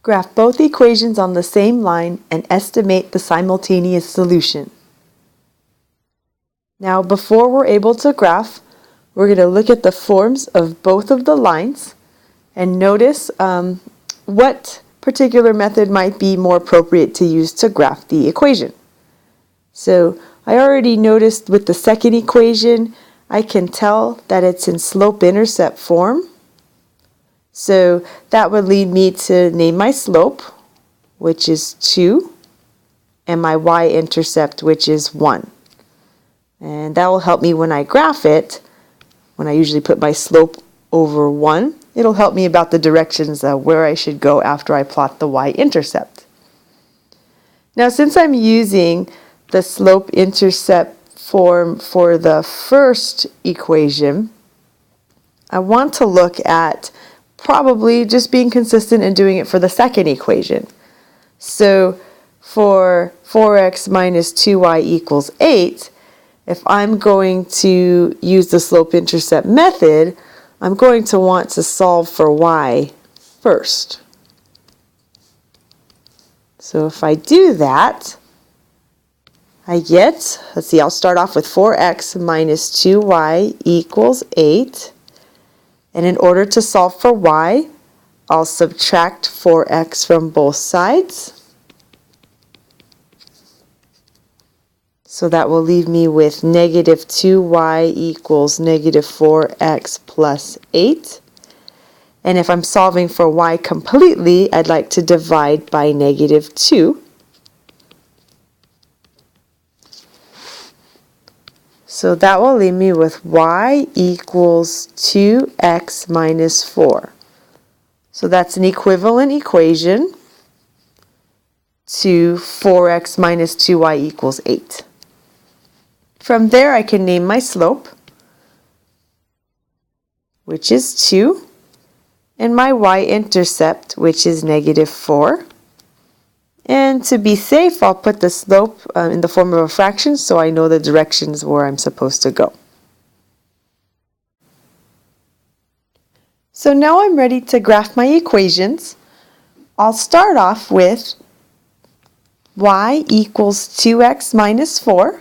Graph both equations on the same line and estimate the simultaneous solution. Now, before we're able to graph, we're going to look at the forms of both of the lines and notice what particular method might be more appropriate to use to graph the equation. So I already noticed with the second equation, I can tell that it's in slope-intercept form. So that would lead me to name my slope, which is 2, and my y-intercept, which is 1. And that will help me when I graph it. When I usually put my slope over 1, it'll help me about the directions where I should go after I plot the y-intercept. Now, since I'm using the slope-intercept form for the first equation, I want to look at probably just being consistent and doing it for the second equation. So for 4x minus 2y equals 8, if I'm going to use the slope-intercept method, I'm going to want to solve for y first. So if I do that, I get, let's see, I'll start off with 4x minus 2y equals 8. And in order to solve for y, I'll subtract 4x from both sides. So that will leave me with negative 2y equals negative 4x plus 8. And if I'm solving for y completely, I'd like to divide by negative 2. So that will leave me with y equals 2x minus 4. So that's an equivalent equation to 4x minus 2y equals 8. From there, I can name my slope, which is 2, and my y-intercept, which is negative 4. And to be safe, I'll put the slope in the form of a fraction so I know the directions where I'm supposed to go. So now I'm ready to graph my equations. I'll start off with y equals 2x minus 4.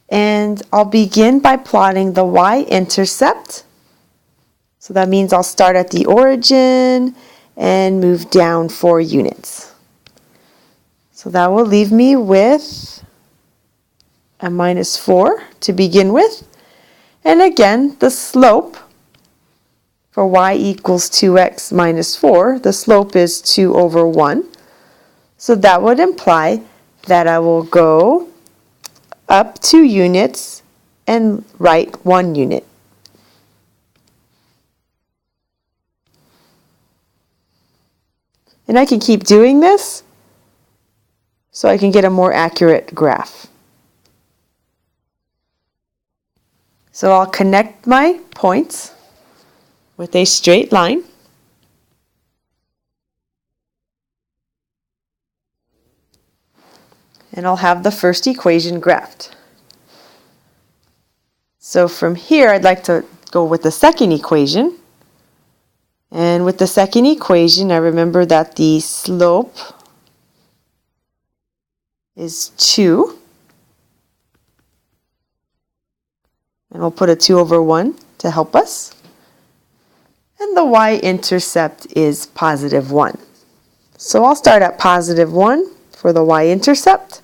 And I'll begin by plotting the y-intercept. So that means I'll start at the origin and move down 4 units. So that will leave me with a minus 4 to begin with. And again, the slope for y equals 2x minus 4, the slope is 2 over 1. So that would imply that I will go up 2 units and write 1 unit. And I can keep doing this so I can get a more accurate graph. So I'll connect my points with a straight line. And I'll have the first equation graphed. So from here, I'd like to go with the second equation. And with the second equation, I remember that the slope is 2. And we'll put a 2 over 1 to help us. And the y-intercept is positive 1. So I'll start at positive 1 for the y-intercept.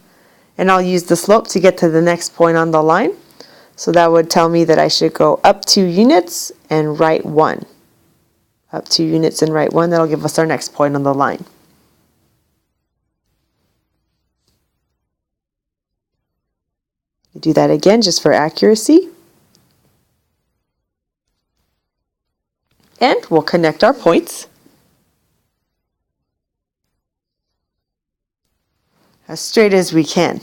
And I'll use the slope to get to the next point on the line. So that would tell me that I should go up 2 units and write 1. Up 2 units and write 1. That'll give us our next point on the line. Do that again just for accuracy. And we'll connect our points. As straight as we can.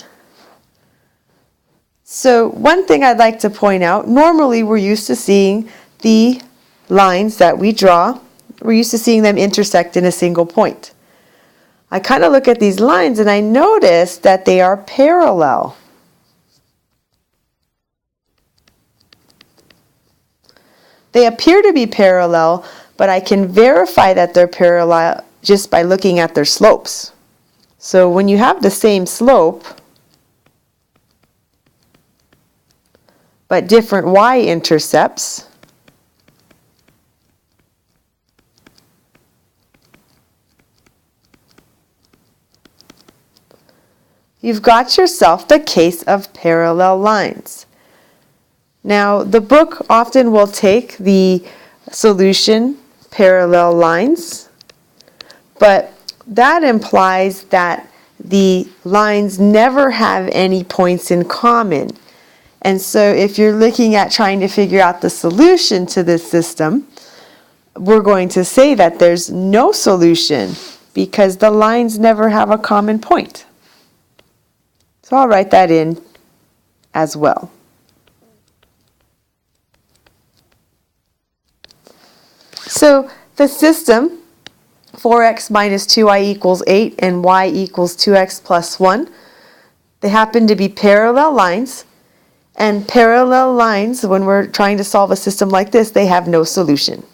So one thing I'd like to point out, normally we're used to seeing the lines that we draw, we're used to seeing them intersect in a single point. I kind of look at these lines and I notice that they are parallel. They appear to be parallel, but I can verify that they're parallel just by looking at their slopes. So when you have the same slope, but different y-intercepts, you've got yourself the case of parallel lines. Now, the book often will take the solution parallel lines, but that implies that the lines never have any points in common. And so if you're looking at trying to figure out the solution to this system, we're going to say that there's no solution because the lines never have a common point. So I'll write that in as well. So the system 4x minus 2y equals 8 and y equals 2x plus 1, they happen to be parallel lines. And parallel lines, when we're trying to solve a system like this, they have no solution.